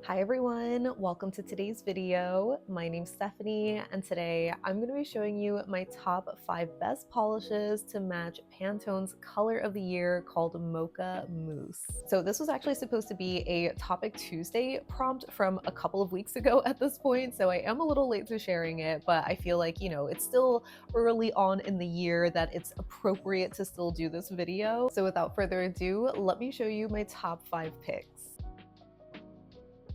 Hi everyone, welcome to today's video. My name's Stephanie and today I'm going to be showing you my top 5 best polishes to match Pantone's color of the year called Mocha Mousse. So this was actually supposed to be a Topic Tuesday prompt from a couple of weeks ago at this point, so I am a little late to sharing it, but I feel like, it's still early on in the year that it's appropriate to still do this video. So without further ado, let me show you my top 5 picks.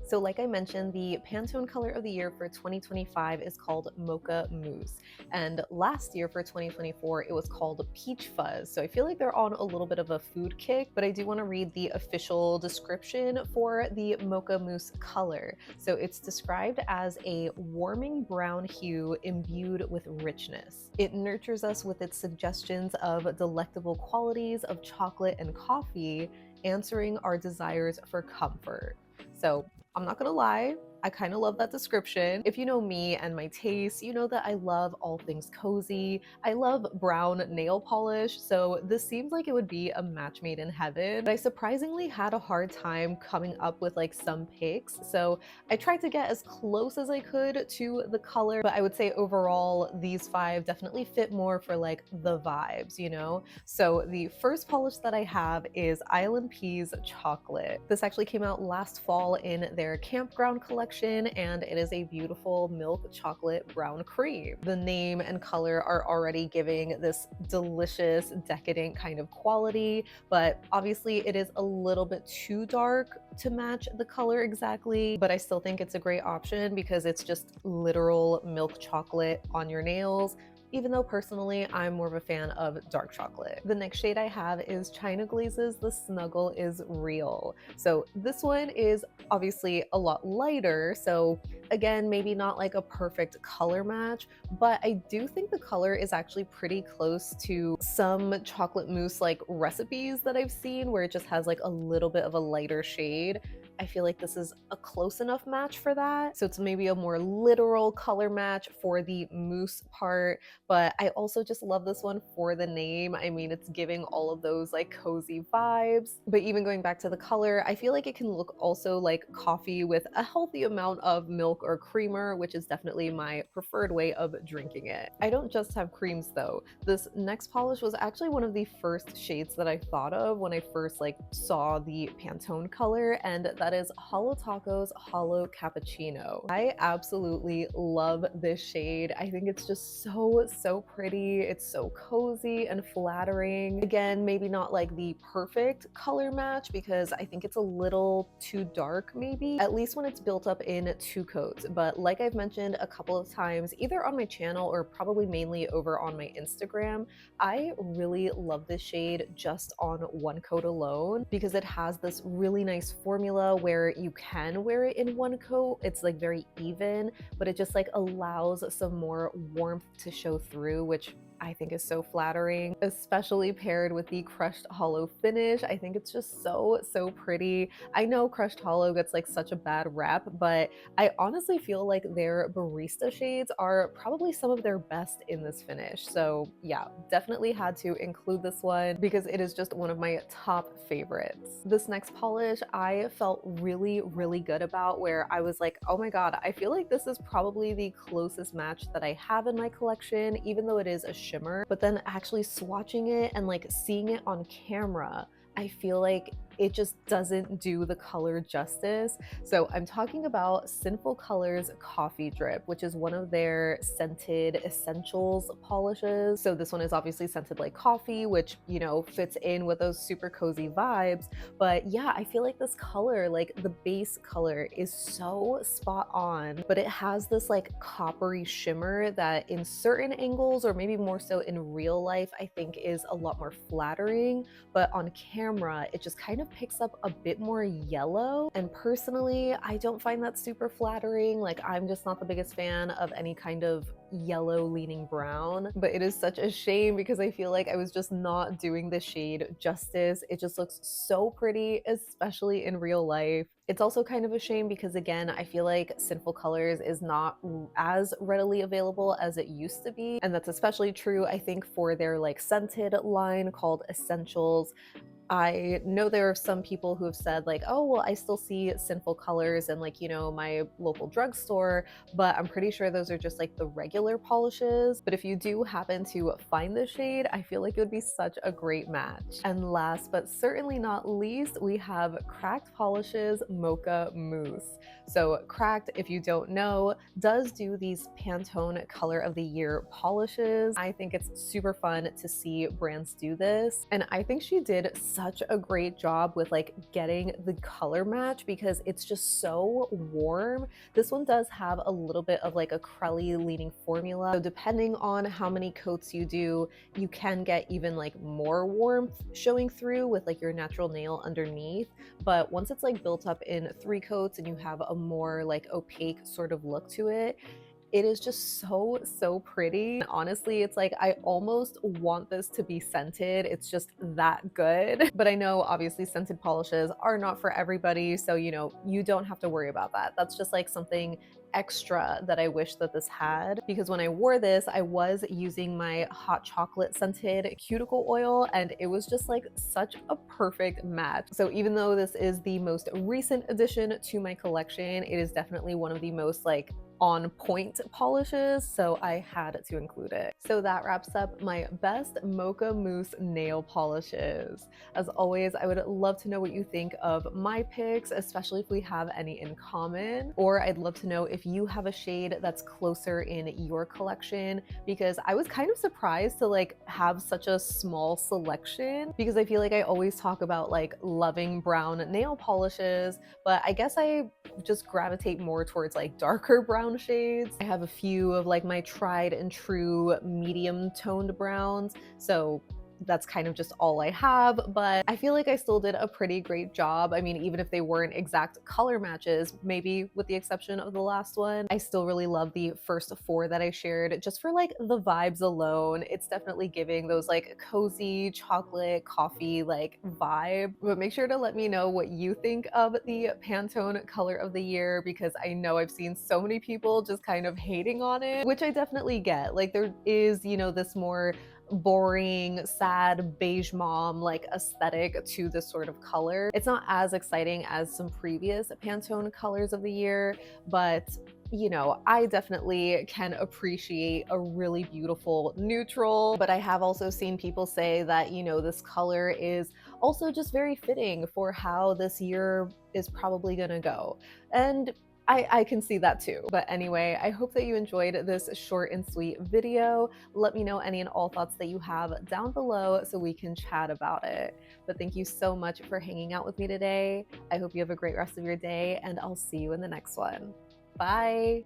So like I mentioned, the Pantone color of the year for 2025 is called Mocha Mousse. And last year for 2024, it was called Peach Fuzz. So I feel like they're on a little bit of a food kick, but I do want to read the official description for the Mocha Mousse color. So it's described as a warming brown hue imbued with richness. It nurtures us with its suggestions of delectable qualities of chocolate and coffee, answering our desires for comfort. So I'm not gonna lie, I kind of love that description. If you know me and my taste, you know that I love all things cozy. I love brown nail polish, so this seems like it would be a match made in heaven. But I surprisingly had a hard time coming up with like some picks, so I tried to get as close as I could to the color, but I would say overall these 5 definitely fit more for like the vibes, So the first polish that I have is ILNP's Chocolate. This actually came out last fall in their Campground collection, and it is a beautiful milk chocolate brown cream. The name and color are already giving this delicious, decadent kind of quality, but obviously it is a little bit too dark to match the color exactly, but I still think it's a great option because it's just literal milk chocolate on your nails, even though personally I'm more of a fan of dark chocolate. The next shade I have is China Glaze's The Snuggle is Real. So this one is obviously a lot lighter, so again, maybe not like a perfect color match, but I do think the color is actually pretty close to some chocolate mousse like recipes that I've seen where it just has like a little bit of a lighter shade. I feel like this is a close enough match for that. So it's maybe a more literal color match for the mousse part, but I also just love this one for the name. I mean, it's giving all of those like cozy vibes, but even going back to the color, I feel like it can look also like coffee with a healthy amount of milk or creamer, which is definitely my preferred way of drinking it. I don't just have creams though. This next polish was actually one of the first shades that I thought of when I first like saw the Pantone color, and that is Holo Taco's Holo Cappuccino. I absolutely love this shade. I think it's just so pretty. It's so cozy and flattering. Again, maybe not like the perfect color match because I think it's a little too dark maybe, at least when it's built up in 2 coats. But like I've mentioned a couple of times, either on my channel or probably mainly over on my Instagram, I really love this shade just on 1 coat alone because it has this really nice formula where you can wear it in 1 coat. It's like very even, but it just like allows some more warmth to show through, which I think is so flattering, especially paired with the crushed hollow finish. I think it's just so pretty. I know crushed hollow gets like such a bad rap, but I honestly feel like their barista shades are probably some of their best in this finish. So yeah, definitely had to include this one because it is just one of my top favorites. This next polish I felt really good about, where I was like, oh my god, I feel like this is probably the closest match that I have in my collection, even though it is a shimmer. But then actually swatching it and like seeing it on camera, I feel like it just doesn't do the color justice. So I'm talking about Sinful Color's Coffee Drip, which is one of their scented essentials polishes. So this one is obviously scented like coffee, which, fits in with those super cozy vibes. But yeah, I feel like this color, like the base color, is so spot on, but it has this like coppery shimmer that in certain angles, or maybe more so in real life, I think is a lot more flattering. But on camera, it just kind of picks up a bit more yellow, and personally I don't find that super flattering. Like, I'm just not the biggest fan of any kind of yellow leaning brown, but it is such a shame because I feel like I was just not doing the shade justice. It just looks so pretty, especially in real life. It's also kind of a shame because, again, I feel like Sinful Colors is not as readily available as it used to be, and that's especially true I think for their like scented line called Essentials. I know there are some people who have said like, oh, well, I still see Sinful colors in like, my local drugstore, but I'm pretty sure those are just like the regular polishes. But if you do happen to find this shade, I feel like it would be such a great match. And last but certainly not least, we have Cracked Polishes Mocha Mousse. So Cracked, if you don't know, does do these Pantone Color of the Year polishes. I think it's super fun to see brands do this. And I think she did such a great job with like getting the color match because it's just so warm. This one does have a little bit of like a crelly leaning formula. So depending on how many coats you do, you can get even like more warmth showing through with like your natural nail underneath. But once it's like built up in 3 coats and you have a more like opaque sort of look to it, it is just so pretty. Honestly, it's like I almost want this to be scented. It's just that good. But I know obviously scented polishes are not for everybody, so you don't have to worry about that. That's just like something extra that I wish that this had, because when I wore this, I was using my hot chocolate scented cuticle oil and it was just like such a perfect match. So even though this is the most recent addition to my collection, it is definitely one of the most like on point polishes, so I had to include it. So that wraps up my best Mocha Mousse nail polishes. As always, I would love to know what you think of my picks, especially if we have any in common, or I'd love to know if you have a shade that's closer in your collection, because I was kind of surprised to like have such a small selection, because I feel like I always talk about like loving brown nail polishes, but I guess I just gravitate more towards like darker brown shades. I have a few of like my tried and true medium toned browns, so that's kind of just all I have, but I feel like I still did a pretty great job. I mean, even if they weren't exact color matches, maybe with the exception of the last one, I still really love the first 4 that I shared just for like the vibes alone. It's definitely giving those like cozy chocolate coffee like vibe. But make sure to let me know what you think of the Pantone Color of the Year, because I know I've seen so many people just kind of hating on it, which I definitely get. Like there is, this more boring, sad, beige mom like aesthetic to this sort of color. It's not as exciting as some previous Pantone colors of the year, but I definitely can appreciate a really beautiful neutral. But I have also seen people say that, this color is also just very fitting for how this year is probably gonna go. And I can see that too. But anyway, I hope that you enjoyed this short and sweet video. Let me know any and all thoughts that you have down below so we can chat about it. But thank you so much for hanging out with me today. I hope you have a great rest of your day, and I'll see you in the next one. Bye!